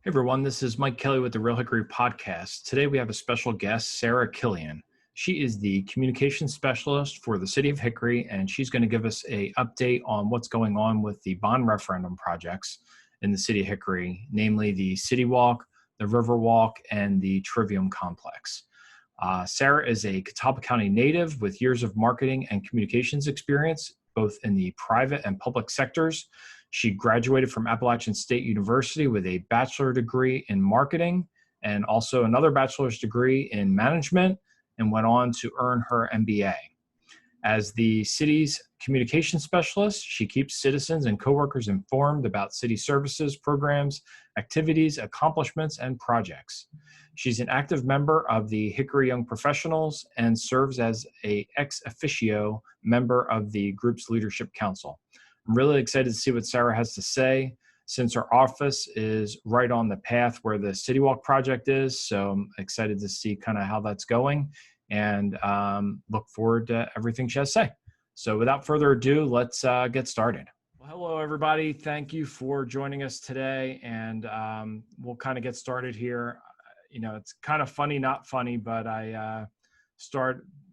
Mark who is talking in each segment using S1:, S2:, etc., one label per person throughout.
S1: Hey everyone, this is Mike Kelly with the Real Hickory Podcast. Today we have a special guest, Sarah Killian. She is the communications specialist for the City of Hickory, and she's going to give us an update on what's going on with the bond referendum projects in the City of Hickory, namely the City Wak, the River Walk, and the Trivium Complex. Sarah is a Catawba County native with years of marketing and communications experience, both in the private and public sectors. She graduated from Appalachian State University with a bachelor degree in marketing and also another bachelor's degree in management, and went on to earn her MBA. As the city's communication specialist, she keeps citizens and coworkers informed about city services, programs, activities, accomplishments, and projects. She's an active member of the Hickory Young Professionals and serves as an ex officio member of the group's leadership council. I'm really excited to see what Sarah has to say, since her office is right on the path where the City Wak project is. So I'm excited to see kind of how that's going, and look forward to everything she has to say. So without further ado, let's get started. Well, hello, everybody. Thank you for joining us today, and we'll kind of get started here. You know, it's kind of funny, not funny, but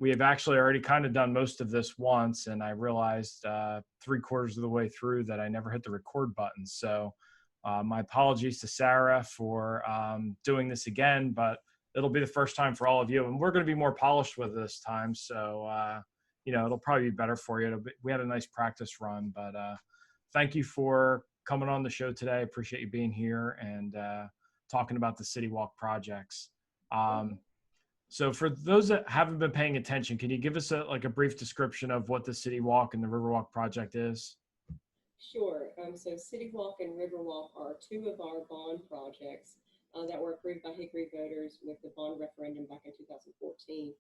S1: we have actually already kind of done most of this once, and I realized 3/4 of the way through that I never hit the record button. So my apologies to Sarah for doing this again, but it'll be the first time for all of you, and we're going to be more polished with this time. So, it'll probably be better for you. We had a nice practice run, but thank you for coming on the show today. I appreciate you being here and talking about the City Wak projects. So for those that haven't been paying attention, can you give us a brief description of what the City Wak and the River Walk project is?
S2: Sure. So City Wak and River Walk are two of our bond projects that were approved by Hickory voters with the bond referendum back in 2014.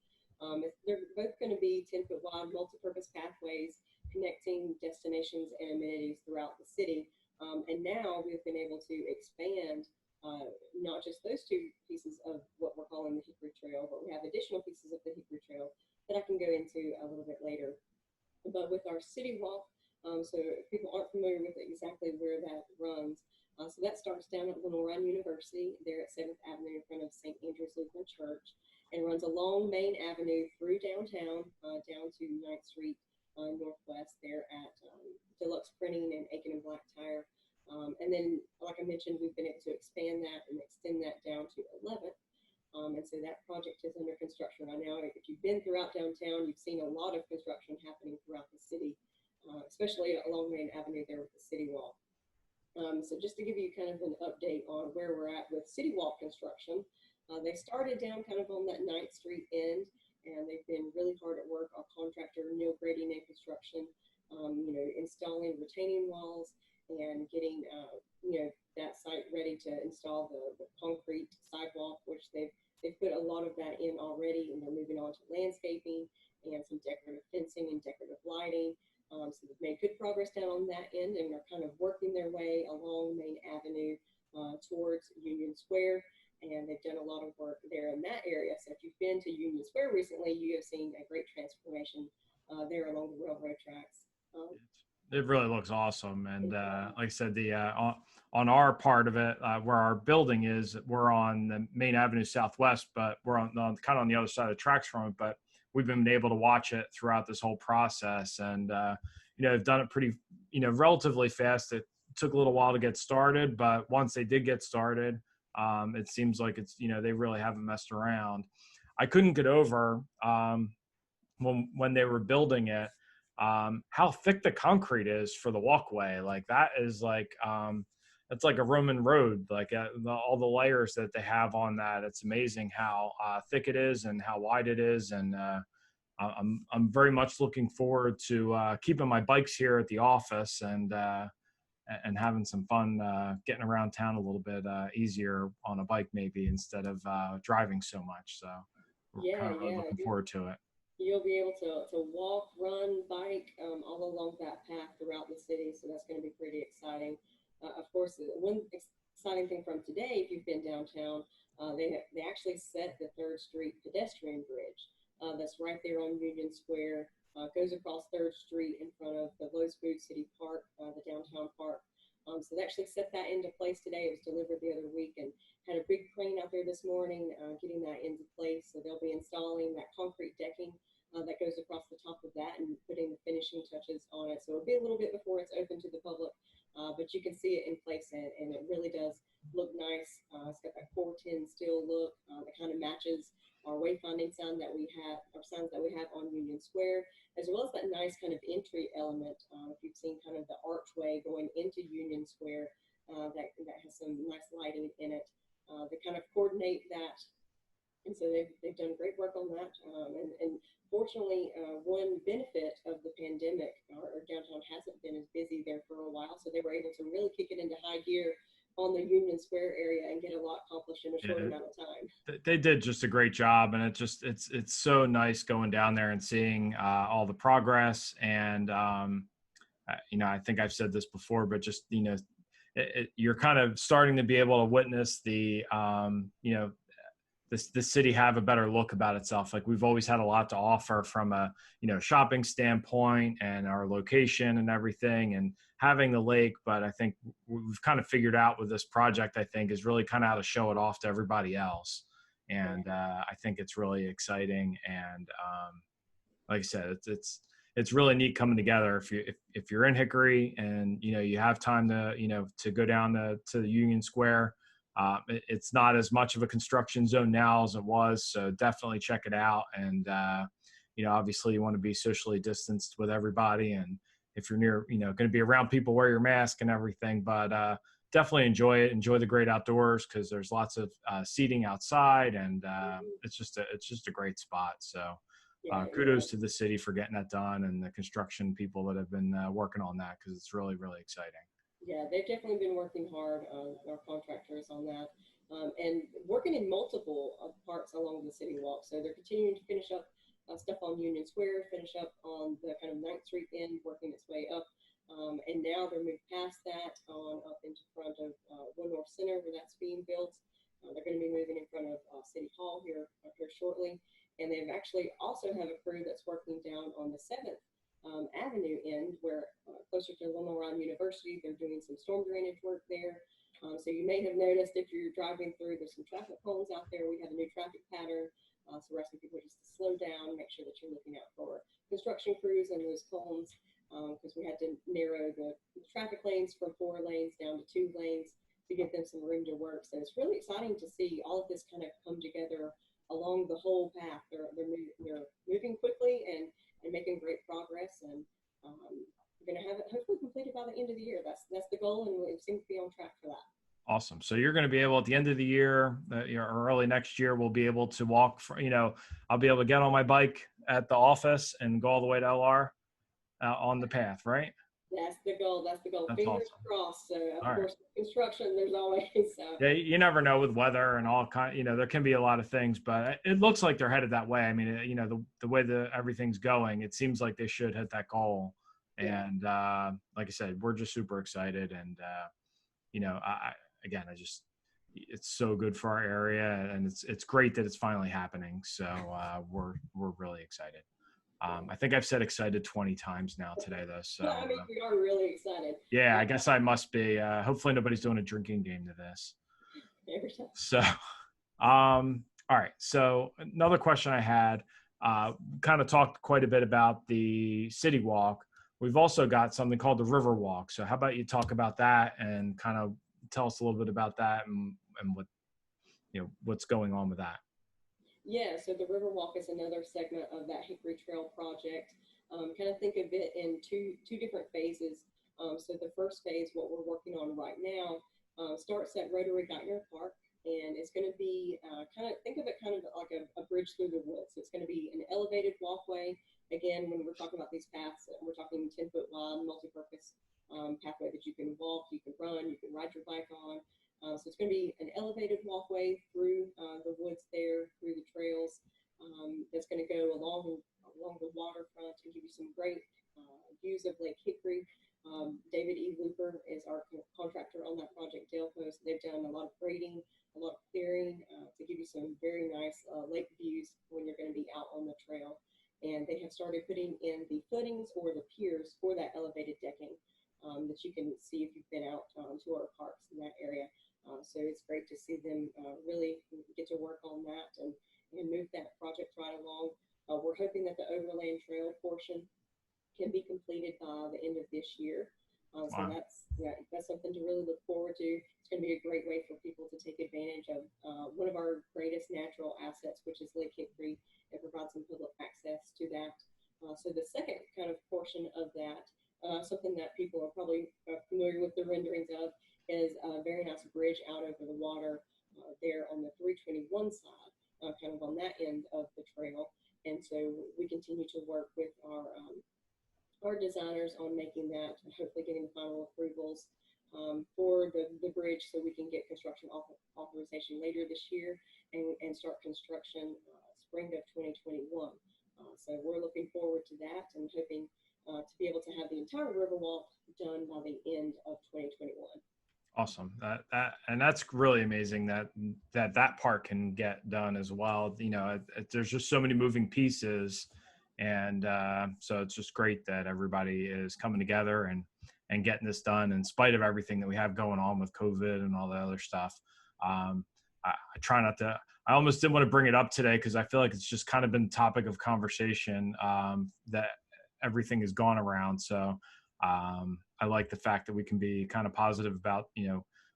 S2: They're both going to be 10-foot wide multi-purpose pathways connecting destinations and amenities throughout the city. And now we've been able to expand not just those two pieces of what we're calling the Hickory Trail, but we have additional pieces of the Hickory Trail that I can go into a little bit later. But with our City Wak, so if people aren't familiar with exactly where that runs, so that starts down at Lenore University, there at 7th Avenue in front of St. Andrew's Lutheran Church, and runs along Main Avenue through downtown, down to 9th Street Northwest there at Deluxe Printing and Aiken and Black Tire. And then, like I mentioned, we've been able to expand that and extend that down to 11th. And so that project is under construction right now. If you've been throughout downtown, you've seen a lot of construction happening throughout the city, especially along Main Avenue there with the City Wak. So just to give you kind of an update on where we're at with City Wak construction, they started down kind of on that 9th Street end, and they've been really hard at work. Our contractor, Neil Grady and Construction, installing retaining walls and getting that site ready to install the concrete sidewalk, which they've put a lot of that in already, and they're moving on to landscaping and some decorative fencing and decorative lighting. So they've made good progress down on that end, and they're kind of working their way along Main Avenue towards Union Square, and they've done a lot of work there in that area. So if you've been to Union Square recently, you have seen a great transformation there along the railroad tracks.
S1: It really looks awesome. And like I said, on our part of it, where our building is, we're on the Main Avenue Southwest, but we're on kind of on the other side of the tracks from it. But we've been able to watch it throughout this whole process, and they've done it pretty, relatively fast. It took a little while to get started, but once they did get started, it seems like it's they really haven't messed around. I couldn't get over when they were building it, how thick the concrete is for the walkway. Like that is it's like a Roman road, all the layers that they have on that. It's amazing how thick it is and how wide it is. And I'm very much looking forward to keeping my bikes here at the office and having some fun getting around town a little bit easier on a bike, maybe, instead of driving so much. So we're kind of really looking forward to it.
S2: You'll be able to walk, run, bike all along that path throughout the city. So that's going to be pretty exciting. Of course, one exciting thing from today, if you've been downtown, they actually set the 3rd Street pedestrian bridge that's right there on Union Square. Goes across 3rd Street in front of the Lowe's Food City Park, the downtown park. So they actually set that into place today. It was delivered the other week and had a big crane out there this morning getting that into place. So they'll be installing that concrete decking that goes across the top of that and putting the finishing touches on it. So it'll be a little bit before it's open to the public, but you can see it in place and it really does look nice. It's got that 410 steel look that kind of matches our wayfinding sign that we have, our signs that we have on Union Square, as well as that nice kind of entry element. If you've seen kind of the archway going into Union Square, that has some nice lighting in it. They kind of coordinate that, and so they've done great work on that. And fortunately, one benefit of the pandemic, our downtown hasn't been as busy there for a while, so they were able to really kick it into high gear on the Union Square area and get a lot accomplished in a short amount of time.
S1: They did just a great job, and it's so nice going down there and seeing all the progress. And I think I've said this before, but just you're kind of starting to be able to witness the the city have a better look about itself. Like, we've always had a lot to offer from a shopping standpoint and our location and everything, and having the lake. But I think we've kind of figured out with this project, I think, is really kind of how to show it off to everybody else. And I think it's really exciting. And like I said, it's really neat coming together. If you're in Hickory and you have time to go down to the Union Square. It's not as much of a construction zone now as it was, so definitely check it out. And obviously you want to be socially distanced with everybody, and if you're near, going to be around people, wear your mask and everything. But definitely enjoy it. Enjoy the great outdoors, because there's lots of seating outside, and it's just a great spot. So kudos to the city for getting that done, and the construction people that have been working on that, because it's really, really exciting.
S2: Yeah, they've definitely been working hard, our contractors, on that, and working in multiple parts along the City Wak. So they're continuing to finish up stuff on Union Square, finish up on the kind of 9th Street end, working its way up. And now they're moved past that on up into front of One North Center, where that's being built. They're going to be moving in front of City Hall here shortly. And they've actually also have a crew that's working down on the 7th Avenue end, where closer to Lamar University, they're doing some storm drainage work there. So you may have noticed, if you're driving through, there's some traffic cones out there. We have a new traffic pattern, so we're asking people just to slow down, make sure that you're looking out for construction crews and those cones, because we had to narrow the traffic lanes from 4 lanes down to 2 lanes to give them some room to work. So it's really exciting to see all of this kind of come together along the whole path. They're moving quickly and making great progress, and we're going to have it hopefully completed by the end of the year. That's the goal, and we seem to be on track for that.
S1: Awesome. So you're going to be able, at the end of the year, or early next year, we'll be able to walk. I'll be able to get on my bike at the office and go all the way to LR on the path, right?
S2: That's the goal. That's Fingers
S1: awesome.
S2: Crossed. So of course, construction, there's always.
S1: Yeah, you never know with weather and all kind. There can be a lot of things, but it looks like they're headed that way. I mean, the way everything's going, it seems like they should hit that goal. Yeah. And like I said, we're just super excited, and it's so good for our area, and it's great that it's finally happening. So we're really excited. I think I've said excited 20 times now today, though. So
S2: I mean, we are really excited.
S1: Yeah, I guess I must be. Hopefully nobody's doing a drinking game to this. So, all right. So another question I had, kind of talked quite a bit about the City Wak. We've also got something called the River Walk. So how about you talk about that and kind of tell us a little bit about that and what, what's going on with that.
S2: Yeah, so the River Walk is another segment of that Hickory Trail project. Kind of think of it in two different phases. So the first phase, what we're working on right now, starts at Rotary Geithner Park, and it's going to be think of it kind of like a bridge through the woods. So it's going to be an elevated walkway. Again, when we're talking about these paths, we're talking 10-foot wide, multi-purpose pathway that you can walk, you can run, you can ride your bike on. So it's going to be an elevated walkway through the woods there, through the trails, that's going to go along the waterfront and give you some great views of Lake Hickory. David E. Looper is our contractor on that project, Delpos. They've done a lot of grading, a lot of clearing to give you some very nice lake views when you're going to be out on the trail. And they have started putting in the footings or the piers for that elevated decking. The that you can see if you've been out to our parks in that area. So it's great to see them really get to work on that and move that project right along. We're hoping that the Overland Trail portion can be completed by the end of this year. So
S1: Wow.
S2: that's something to really look forward to. It's going to be a great way for people to take advantage of one of our greatest natural assets, which is Lake Hickory, and provide some public access to that. So the second kind of portion of that, something that people are probably familiar with the renderings of, is a very nice bridge out over the water there on the 321 side, kind of on that end of the trail. And so we continue to work with our designers on making that, hopefully getting the final approvals for the bridge so we can get construction authorization later this year and start construction spring of 2021. So we're looking forward to that and hoping to be able to have the entire Riverwalk done by the end of 2021.
S1: Awesome. And that's really amazing that part can get done as well. There's just so many moving pieces, and so it's just great that everybody is coming together and getting this done in spite of everything that we have going on with COVID and all the other stuff. I try not to. I almost didn't want to bring it up today because I feel like it's just kind of been topic of conversation that everything has gone around. So I like the fact that we can be kind of positive about,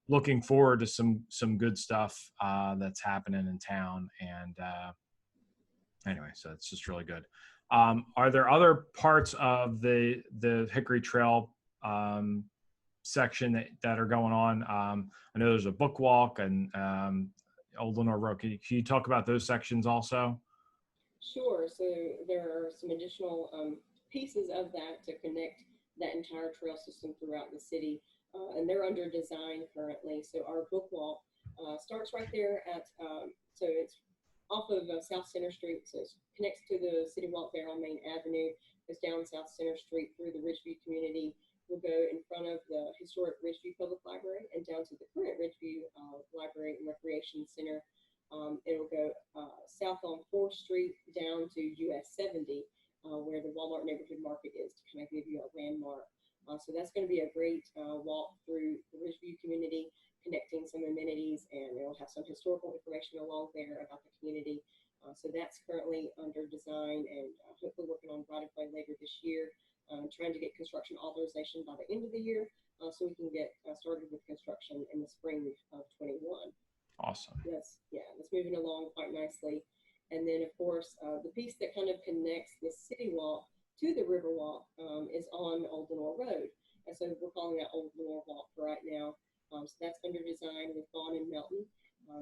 S1: looking forward to some good stuff that's happening in town. And anyway, so it's just really good. Are there other parts of the Hickory Trail section that are going on? I know there's a book walk and Old Lenore Road. Can you talk about those sections also?
S2: Sure. So there are some additional pieces of that to connect that entire trail system throughout the city, and they're under design currently. So our book walk starts right there so it's off of South Center Street, so it connects to the City Wak there on Main Avenue, goes down South Center Street through the Ridgeview community. We'll go in front of the historic Ridgeview Public Library and down to the current Ridgeview Library and Recreation Center. It'll go south on 4th Street down to US 70, where the Walmart Neighborhood Market is, to kind of give you a landmark. So that's going to be a great walk through the Ridgeview community, connecting some amenities, and it'll have some historical information along there about the community. So that's currently under design and hopefully working on right-of-way later this year. Trying to get construction authorization by the end of the year so we can get started with construction in the spring of 21.
S1: Awesome.
S2: That's moving along quite nicely. And then, of course, the piece that kind of connects the City Walk to the Riverwalk is on Old Lenore Road. And so we're calling that Old Lenore Walk for right now. So that's under design with Vaughn and Melton.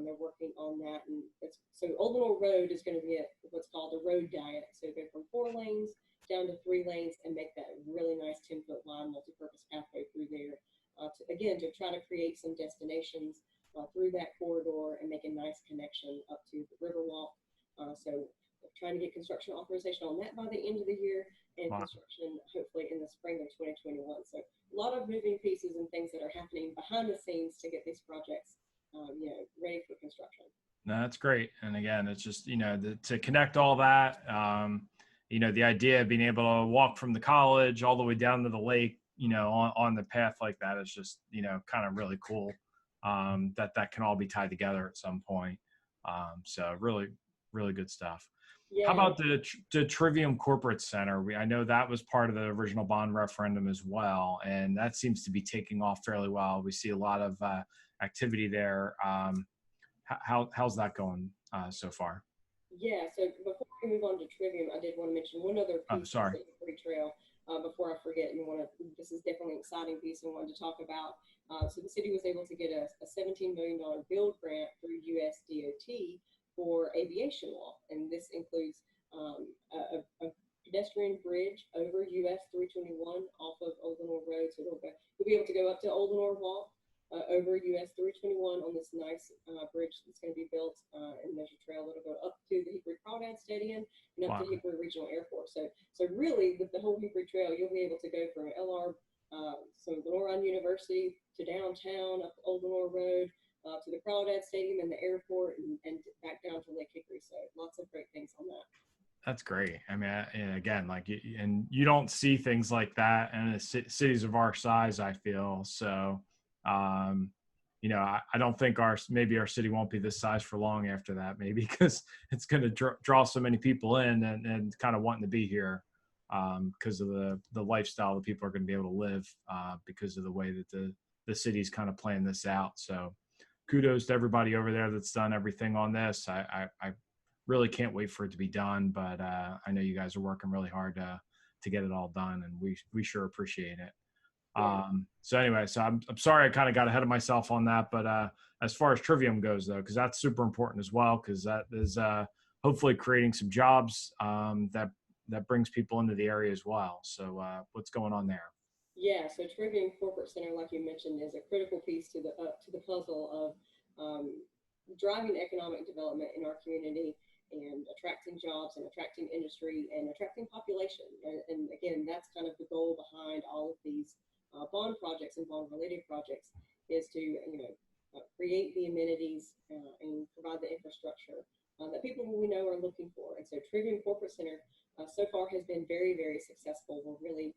S2: They're working on that. And so Old Lenore Road is going to be what's called a road diet. So go from 4 lanes down to 3 lanes and make that really nice 10-foot wide multi-purpose pathway through there. To try to create some destinations through that corridor and make a nice connection up to the Riverwalk. So trying to get construction authorization on that by the end of the year and construction hopefully in the spring of 2021. So a lot of moving pieces and things that are happening behind the scenes to get these projects ready for construction.
S1: No, that's great. And again, it's just, to connect all that, the idea of being able to walk from the college all the way down to the lake, on the path like that is just, kind of really cool that can all be tied together at some point. So really, really good stuff.
S2: Yeah.
S1: How about the Trivium Corporate Center? I know that was part of the original bond referendum as well, and that seems to be taking off fairly well. We see a lot of activity there. How's that going so far?
S2: Yeah, so before we move on to Trivium, I did want to mention one other piece of the Hickory Trail before I forget, and this is definitely an exciting piece I wanted to talk about. So the city was able to get a $17 million build grant through USDOT for aviation walk, and this includes a pedestrian bridge over US 321 off of Old Lenore Road, so you'll be able to go up to Old Lenore Walk over US 321 on this nice bridge that's going to be built in Measure Trail. It'll go up to the Hickory Crawdad Stadium and up to Hickory Regional Airport. So really, with the whole Hickory Trail, you'll be able to go from Lenore University to downtown, up Old Lenore Road, to the Crawdad Stadium and the airport, and back down to Lake Hickory. So lots of great things on that.
S1: That's great. I mean, and again, like, and you don't see things like that in cities of our size, I feel. So, um, I don't think maybe our city won't be this size for long after that, maybe because it's going to draw so many people in and kind of wanting to be here because of the lifestyle that people are going to be able to live because of the way that the city's kind of playing this out. So kudos to everybody over there that's done everything on this. I really can't wait for it to be done, but I know you guys are working really hard to get it all done, and we sure appreciate it. So anyway, so I'm sorry I kind of got ahead of myself on that, but as far as Trivium goes though, because that's super important as well, because that is hopefully creating some jobs that brings people into the area as well. So what's going on there?
S2: Yeah, so Trivium Corporate Center, like you mentioned, is a critical piece to the puzzle of driving economic development in our community and attracting jobs and attracting industry and attracting population. And again, that's kind of the goal behind all of these bond projects and bond related projects, is to create the amenities and provide the infrastructure that people we know are looking for. And so Trivium Corporate Center so far has been very, very successful. We're really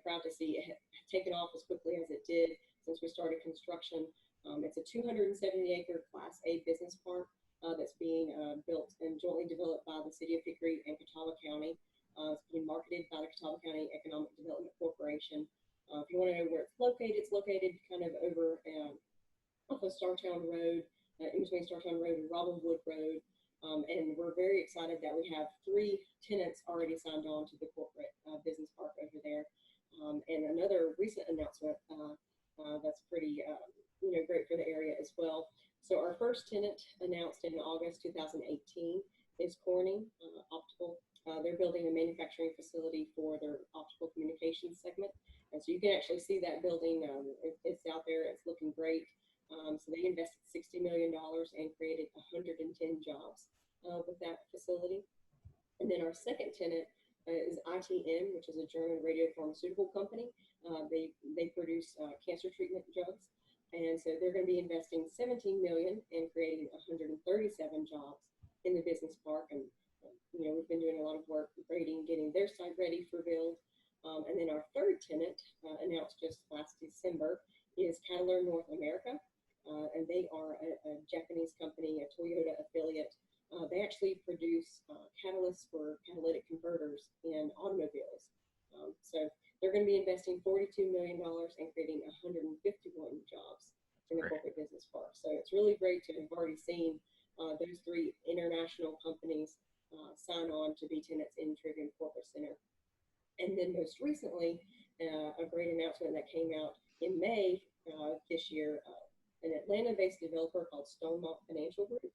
S2: proud to see it taken off as quickly as it did since we started construction. It's a 270-acre Class A business park that's being built and jointly developed by the City of Hickory and Catawba County. It's being marketed by the Catawba County Economic Development Corporation. If you want to know where it's located kind of over off of Startown Road, in between Startown Road and Robinwood Road. And we're very excited that we have 3 tenants already signed on to the corporate business park over there. And another recent announcement that's pretty great for the area as well. So our first tenant announced in August 2018 is Corning Optical. They're building a manufacturing facility for their optical communications segment. And so you can actually see that building. It's out there. It's looking great. So they invested $60 million and created 110 jobs with that facility. And then our second tenant is ITM, which is a German radiopharmaceutical company. They produce cancer treatment drugs. And so they're going to be investing $17 million and creating 137 jobs in the business park. And we've been doing a lot of work getting their site ready for build. And then our third tenant, announced just last December, is Cadeler North America. And they are a Japanese company, a Toyota affiliate. They actually produce catalysts for catalytic converters in automobiles. So they're going to be investing $42 million and creating 151 jobs in the corporate business park. So it's really great to have already seen those 3 international companies sign on to be tenants in Trivium Corporate Center. And then most recently, a great announcement that came out in May this year, an Atlanta-based developer called Stonemont Financial Group.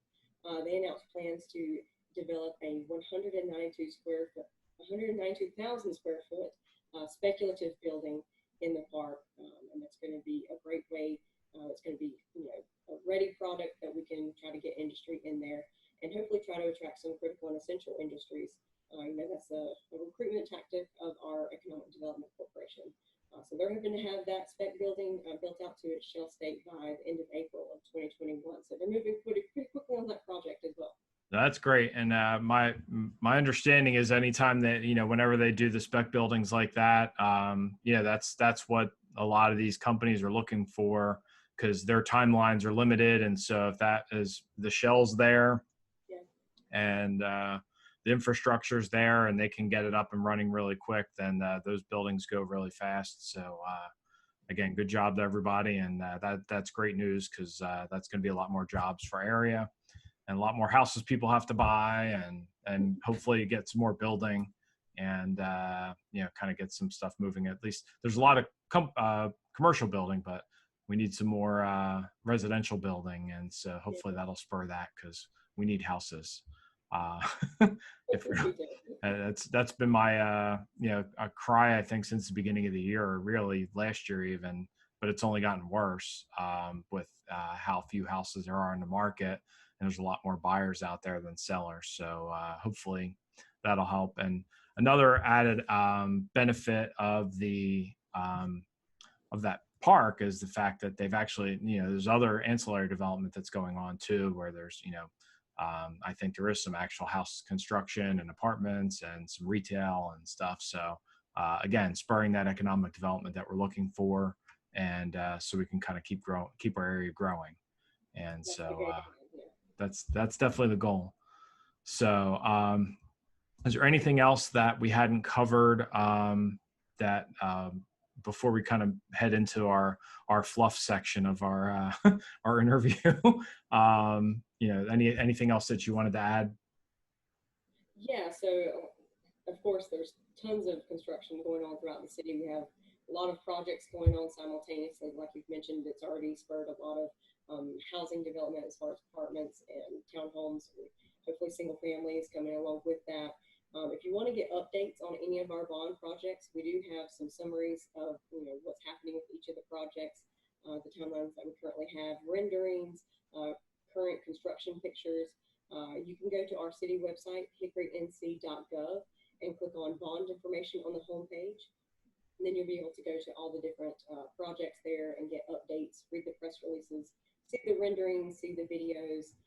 S2: They announced plans to develop a 192,000 square foot speculative building in the park, and that's going to be a great way. It's going to be a ready product that we can try to get industry in there, and hopefully try to attract some critical and essential industries. That's a recruitment tactic of our Economic Development Corporation. So they're hoping to have that spec building built out to its shell state by the end of April of 2021. So they're moving pretty quickly on that project as well.
S1: That's great. And my understanding is anytime that, whenever they do the spec buildings like that, that's what a lot of these companies are looking for, because their timelines are limited. And so if that is the shell's there, yeah, and the infrastructure's there and they can get it up and running really quick, then those buildings go really fast. So again, good job to everybody. And that's great news, because that's going to be a lot more jobs for our area and a lot more houses people have to buy, and hopefully get some more building and kind of get some stuff moving. At least there's a lot of commercial building, but we need some more residential building. And so hopefully that'll spur that, because we need houses. That's been my a cry, I think, since the beginning of the year, or really last year even, but it's only gotten worse with how few houses there are in the market, and there's a lot more buyers out there than sellers. So hopefully that'll help. And another added benefit of that park is the fact that they've actually, there's other ancillary development that's going on too, where there's I think there is some actual house construction and apartments and some retail and stuff. So again, spurring that economic development that we're looking for, and so we can kind of keep our area growing. And so that's definitely the goal. So is there anything else that we hadn't covered that before we kind of head into our fluff section of our our interview? Anything else that you wanted to add?
S2: Yeah, so of course there's tons of construction going on throughout the city. We have a lot of projects going on simultaneously. Like you've mentioned, it's already spurred a lot of housing development as far as apartments and townhomes, hopefully single families coming along with that. If you want to get updates on any of our bond projects, we do have some summaries of what's happening with each of the projects, the timelines that we currently have, renderings, current construction pictures. You can go to our city website, hickorync.gov, and click on bond information on the homepage. And then you'll be able to go to all the different projects there and get updates, read the press releases, see the renderings, see the videos.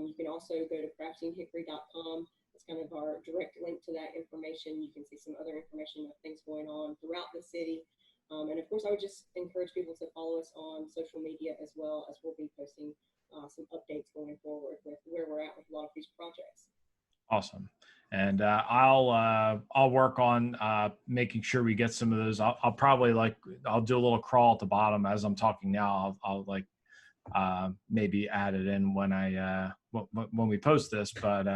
S2: You can also go to craftinghickory.com. It's kind of our direct link to that information. You can see some other information of things going on throughout the city. And of course, I would just encourage people to follow us on social media as well, as we'll be posting some updates going forward with where we're at with a lot of these projects.
S1: Awesome. And I'll work on making sure we get some of those. I'll probably I'll do a little crawl at the bottom as I'm talking now. I'll maybe add it in when when we post this, but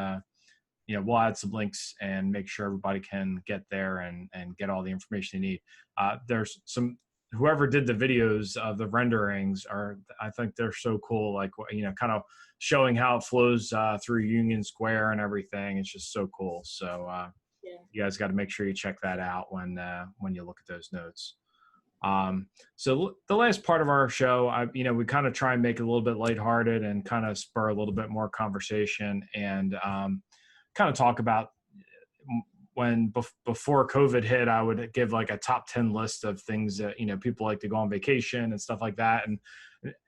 S1: we'll add some links and make sure everybody can get there and get all the information they need. There's whoever did the videos of the renderings I think they're so cool. Kind of showing how it flows through Union Square and everything. It's just so cool. So you guys got to make sure you check that out when you look at those notes. So the last part of our show, we kind of try and make it a little bit lighthearted and kind of spur a little bit more conversation and kind of talk about when before COVID hit, I would give a top 10 list of things that, people like to go on vacation and stuff like that. And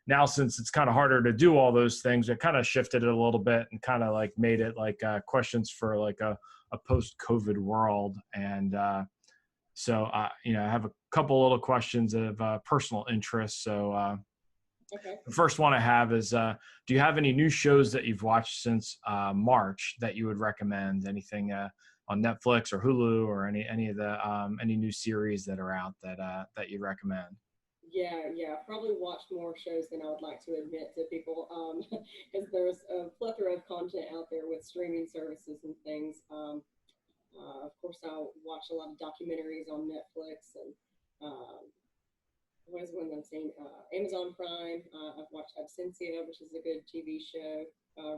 S1: now, since it's kind of harder to do all those things, it kind of shifted it a little bit and kind of made it questions for a post-COVID world. And so, I have a couple little questions of personal interest. So
S2: okay.
S1: The first one I have is, do you have any new shows that you've watched since March that you would recommend? Anything on Netflix or Hulu or any of the any new series that are out that you recommend?
S2: Yeah, probably watched more shows than I would like to admit to people, because there's a plethora of content out there with streaming services and things. Of course, I watch a lot of documentaries on Netflix and what is one that I'm saying? Amazon Prime. I've watched Absentia, which is a good TV show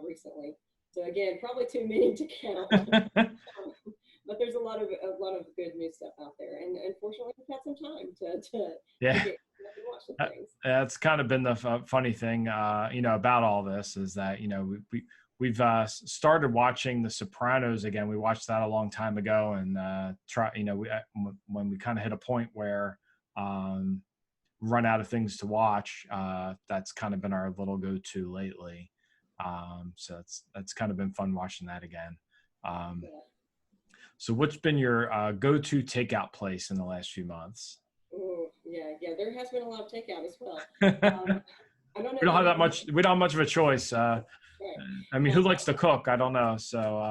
S2: recently. So again, probably too many to count. But there's a lot of good new stuff out there, and unfortunately, we've had some time to watch the things.
S1: That's kind of been the funny thing, about all this is that we've started watching The Sopranos again. We watched that a long time ago, and when we kind of hit a point where run out of things to watch, that's kind of been our little go-to lately. So that's kind of been fun watching that again. So what's been your go-to takeout place in the last few months?
S2: Oh, yeah, there has been a lot of takeout as well. I don't know.
S1: We don't have much of a choice.
S2: Right.
S1: I mean, who likes to cook? I don't know. So,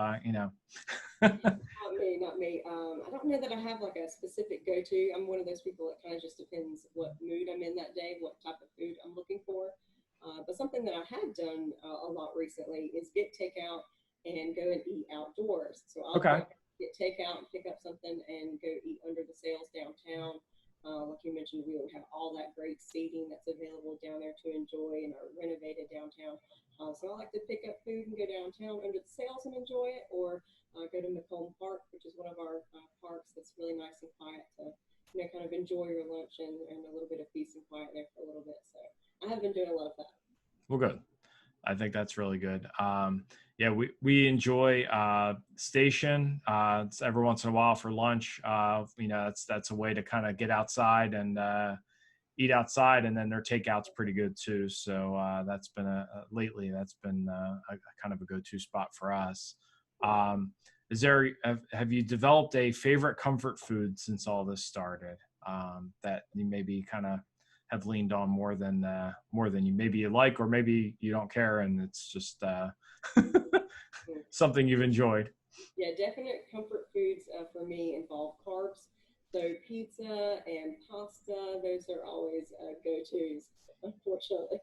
S2: Not me. I don't know that I have a specific go-to. I'm one of those people that kind of just depends what mood I'm in that day, what type of food I'm looking for. But something that I have done a lot recently is get takeout and go and eat outdoors. So I'll get takeout and pick up something and go eat under the sails downtown. Like you mentioned, we have all that great seating that's available down there to enjoy in our renovated downtown. So I like to pick up food and go downtown under the sails and enjoy it, or go to Macomb Park, which is one of our parks that's really nice and quiet to kind of enjoy your lunch and a little bit of peace and quiet there for a little bit. So I have been doing a lot of that. Well,
S1: good. I think that's really good. We enjoy Station. It's every once in a while for lunch. That's a way to kind of get outside and eat outside, and then their takeout's pretty good too. So that's been lately that's been a kind of a go-to spot for us. Have you developed a favorite comfort food since all this started, that you maybe kind of have leaned on more than you maybe you like, or maybe you don't care and it's just something you've enjoyed?
S2: Yeah, definite comfort foods for me involve carbs. So pizza and pasta, those are always go-tos, unfortunately.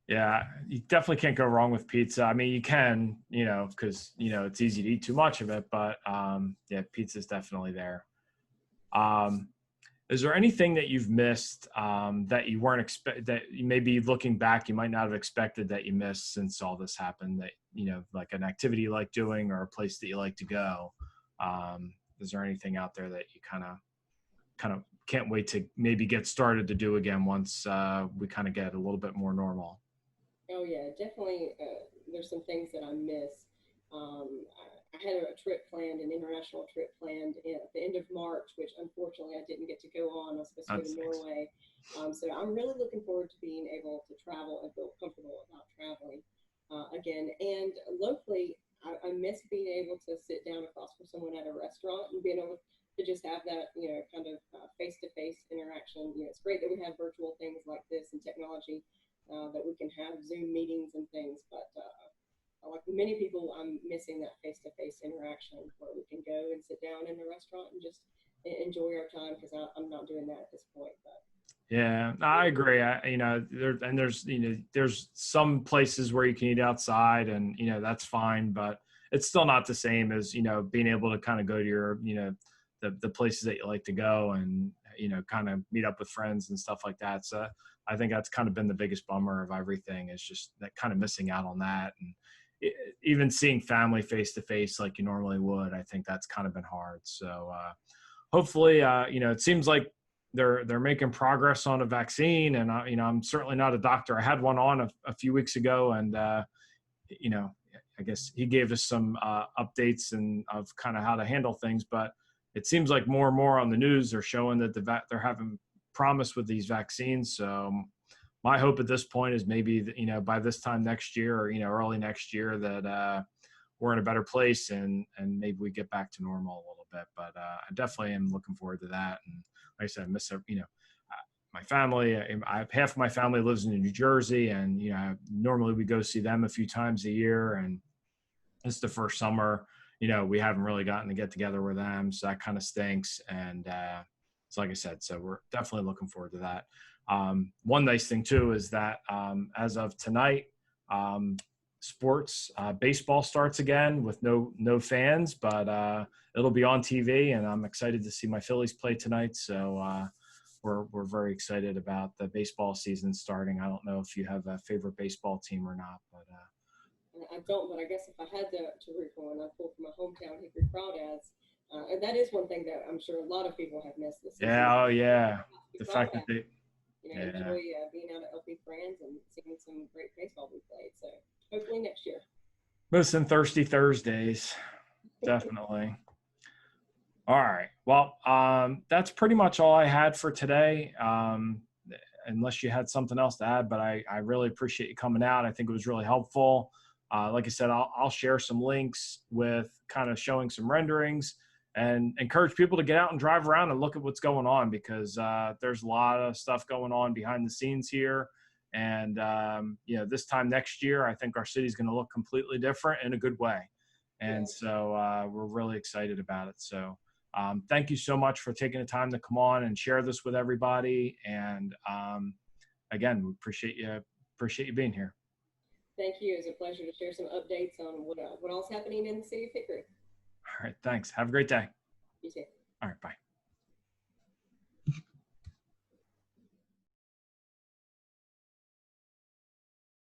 S1: Yeah, you definitely can't go wrong with pizza. I mean, you can, because it's easy to eat too much of it, but yeah, pizza's definitely there. Is there anything that you've missed that you weren't that you maybe looking back you might not have expected that you missed since all this happened, that like an activity you like doing or a place that you like to go? Is there anything out there that you kind of can't wait to maybe get started to do again once we kind of get a little bit more normal?
S2: Oh yeah, definitely. There's some things that I miss. I had a trip planned, an international trip planned at the end of March, which unfortunately I didn't get to go on. I was supposed to go to Norway. So I'm really looking forward to being able to travel and feel comfortable about traveling again. And locally, I miss being able to sit down across from someone at a restaurant and being able to just have that, kind of face-to-face interaction. It's great that we have virtual things like this and technology that we can have Zoom meetings and things, but like many people, I'm missing that face-to-face interaction where we can go and sit down in a restaurant and just enjoy our time, because I'm not doing that at this point. But
S1: Yeah, I agree. There's some places where you can eat outside, and that's fine, but it's still not the same as being able to kind of go to your the places that you like to go, and kind of meet up with friends and stuff like that. So I think that's kind of been the biggest bummer of everything, is just that kind of missing out on that. And even seeing family face to face like you normally would, I think that's kind of been hard. So hopefully, it seems like they're making progress on a vaccine, and I'm certainly not a doctor. I had one on a few weeks ago, and I guess he gave us some updates and of kind of how to handle things, but it seems like more and more on the news are showing that they're having promise with these vaccines. So my hope at this point is maybe, by this time next year, or, early next year, that we're in a better place, and maybe we get back to normal a little bit. But I definitely am looking forward to that. And like I said, I miss, my family. Half of my family lives in New Jersey, and, normally we go see them a few times a year. And it's the first summer, we haven't really gotten to get together with them. So that kind of stinks. And so like I said, so we're definitely looking forward to that. One nice thing too is that as of tonight, sports, baseball starts again with no fans, but it'll be on TV, and I'm excited to see my Phillies play tonight. So we're very excited about the baseball season starting. I don't know if you have a favorite baseball team or not, but
S2: I don't. But I guess if I had to root for one, I'd pull for my hometown Hickory Crawdads. And that is one thing that I'm sure a lot of people have missed this season.
S1: Yeah, oh yeah, the fact that they
S2: enjoy being out at LP Friends and seeing some great baseball we played. So hopefully next year.
S1: Listen, Thirsty Thursdays, definitely. All right. Well, that's pretty much all I had for today. Unless you had something else to add, but I really appreciate you coming out. I think it was really helpful. Like I said, I'll share some links with kind of showing some renderings, and encourage people to get out and drive around and look at what's going on, because there's a lot of stuff going on behind the scenes here. And, this time next year, I think our city's going to look completely different in a good way. And so we're really excited about it. So thank you so much for taking the time to come on and share this with everybody. And again, we appreciate you being here.
S2: Thank you. It was a pleasure to share some updates on what else is happening in the city of Hickory.
S1: All right. Thanks. Have a great day.